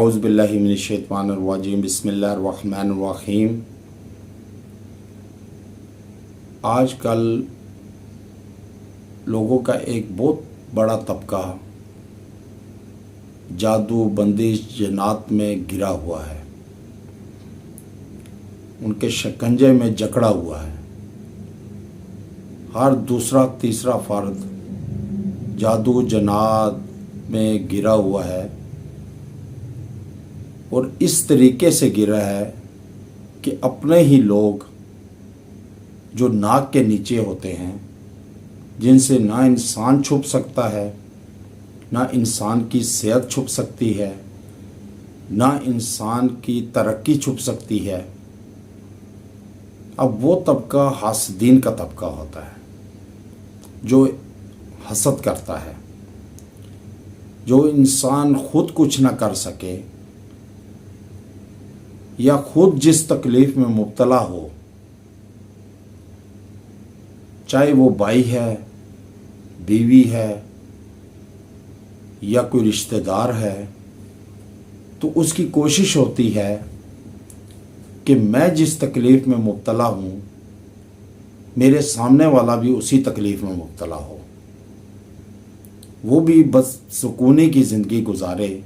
اعوذ باللہ من الشیطان الرجیم بسم اللہ الرحمن الرحیم۔ آج کل لوگوں کا ایک بہت بڑا طبقہ جادو بندش جنات میں گرا ہوا ہے، ان کے شکنجے میں جکڑا ہوا ہے۔ ہر دوسرا تیسرا فرد جادو جنات میں گرا ہوا ہے، اور اس طریقے سے گرا ہے کہ اپنے ہی لوگ جو ناک کے نیچے ہوتے ہیں، جن سے نہ انسان چھپ سکتا ہے، نہ انسان کی صحت چھپ سکتی ہے، نہ انسان کی ترقی چھپ سکتی ہے، اب وہ طبقہ حاسدین کا طبقہ ہوتا ہے، جو حسد کرتا ہے، جو انسان خود کچھ نہ کر سکے یا خود جس تکلیف میں مبتلا ہو، چاہے وہ بھائی ہے، بیوی ہے یا کوئی رشتہ دار ہے، تو اس کی کوشش ہوتی ہے کہ میں جس تکلیف میں مبتلا ہوں میرے سامنے والا بھی اسی تکلیف میں مبتلا ہو، وہ بھی بدسکونی کی زندگی گزارے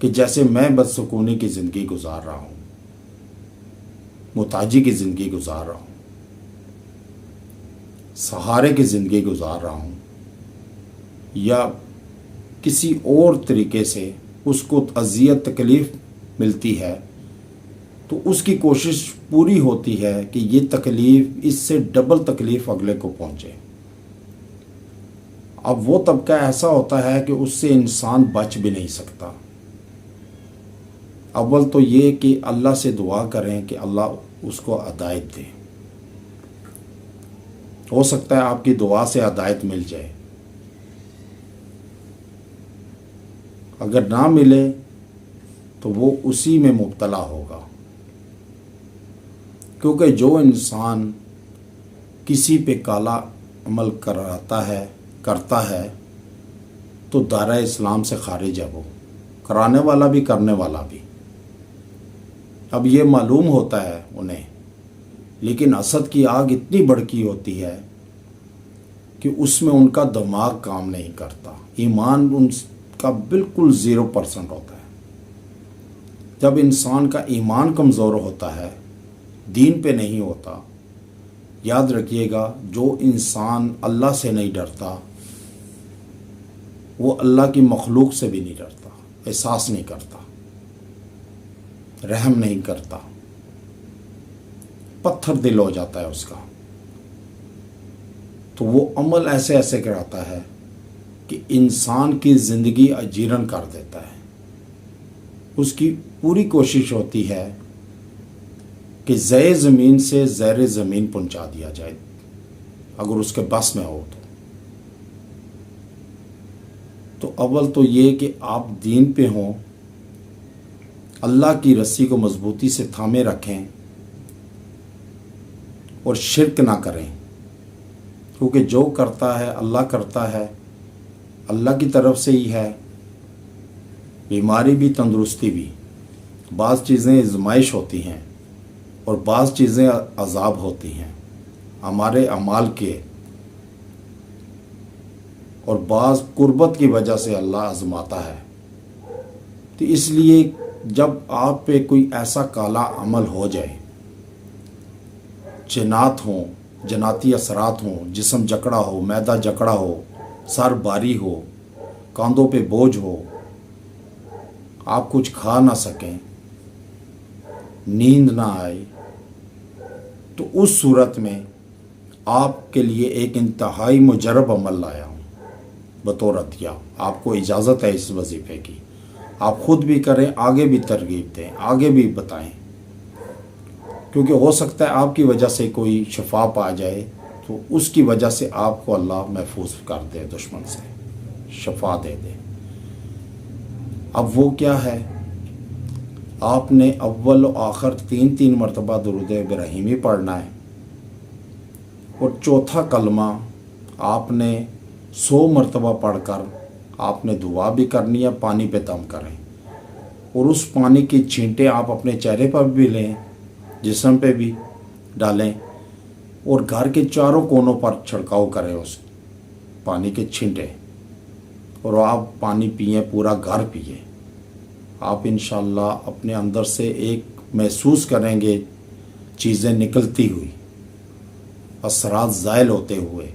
کہ جیسے میں بدسکونی کی زندگی گزار رہا ہوں، محتاجی کی زندگی گزار رہا ہوں، سہارے کی زندگی گزار رہا ہوں، یا کسی اور طریقے سے اس کو اذیت تکلیف ملتی ہے، تو اس کی کوشش پوری ہوتی ہے کہ یہ تکلیف اس سے ڈبل تکلیف اگلے کو پہنچے۔ اب وہ طبقہ ایسا ہوتا ہے کہ اس سے انسان بچ بھی نہیں سکتا۔ اول تو یہ کہ اللہ سے دعا کریں کہ اللہ اس کو ہدایت دے، ہو سکتا ہے آپ کی دعا سے ہدایت مل جائے، اگر نہ ملے تو وہ اسی میں مبتلا ہوگا، کیونکہ جو انسان کسی پہ کالا عمل کرتا ہے تو دائرہ اسلام سے خارج ہے، وہ کرانے والا بھی کرنے والا بھی۔ اب یہ معلوم ہوتا ہے انہیں، لیکن حسد کی آگ اتنی بڑکی ہوتی ہے کہ اس میں ان کا دماغ کام نہیں کرتا، ایمان ان کا بالکل 0% ہوتا ہے۔ جب انسان کا ایمان کمزور ہوتا ہے، دین پہ نہیں ہوتا، یاد رکھیے گا، جو انسان اللہ سے نہیں ڈرتا وہ اللہ کی مخلوق سے بھی نہیں ڈرتا، احساس نہیں کرتا، رحم نہیں کرتا، پتھر دل ہو جاتا ہے اس کا، تو وہ عمل ایسے کراتا ہے کہ انسان کی زندگی اجیرن کر دیتا ہے۔ اس کی پوری کوشش ہوتی ہے کہ زیر زمین سے زیر زمین پہنچا دیا جائے، اگر اس کے بس میں ہو تو اول تو یہ کہ آپ دین پہ ہوں، اللہ کی رسی کو مضبوطی سے تھامے رکھیں اور شرک نہ کریں، کیونکہ جو کرتا ہے اللہ کی طرف سے ہی ہے، بیماری بھی تندرستی بھی، بعض چیزیں آزمائش ہوتی ہیں اور بعض چیزیں عذاب ہوتی ہیں ہمارے اعمال کے، اور بعض قربت کی وجہ سے اللہ آزماتا ہے۔ تو اس لیے جب آپ پہ کوئی ایسا کالا عمل ہو جائے، جنات ہوں، جناتی اثرات ہوں، جسم جکڑا ہو، معدہ جکڑا ہو، سر باری ہو، کاندھوں پہ بوجھ ہو، آپ کچھ کھا نہ سکیں، نیند نہ آئے، تو اس صورت میں آپ کے لیے ایک انتہائی مجرب عمل لایا ہوں بطور عطیہ۔ آپ کو اجازت ہے اس وظیفے کی، آپ خود بھی کریں، آگے بھی ترغیب دیں، آگے بھی بتائیں، کیونکہ ہو سکتا ہے آپ کی وجہ سے کوئی شفا پا جائے، تو اس کی وجہ سے آپ کو اللہ محفوظ کر دے، دشمن سے شفا دے دے۔ اب وہ کیا ہے؟ آپ نے اول و آخر 3 مرتبہ درود ابراہیمی پڑھنا ہے، اور چوتھا کلمہ آپ نے 100 مرتبہ پڑھ کر آپ نے دعا بھی کرنی ہے، پانی پہ دم کریں، اور اس پانی کی چھینٹیں آپ اپنے چہرے پر بھی لیں، جسم پہ بھی ڈالیں، اور گھر کے چاروں کونوں پر چھڑکاؤ کریں اس پانی کے چھینٹیں، اور آپ پانی پئیں، پورا گھر پئیں۔ آپ انشاءاللہ اپنے اندر سے ایک محسوس کریں گے چیزیں نکلتی ہوئی، اثرات زائل ہوتے ہوئے۔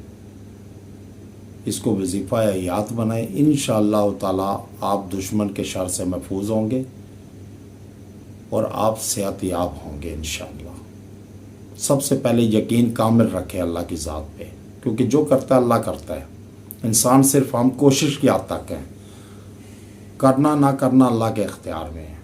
اس کو وظیفہ حیات بنائیں، انشاءاللہ تعالیٰ آپ دشمن کے شر سے محفوظ ہوں گے اور آپ صحت یاب ہوں گے انشاءاللہ۔ سب سے پہلے یقین کامل رکھیں اللہ کی ذات پہ، کیونکہ جو کرتا ہے اللہ کرتا ہے۔ انسان صرف ہم کوشش کی حد تک ہیں، کرنا نہ کرنا اللہ کے اختیار میں ہے۔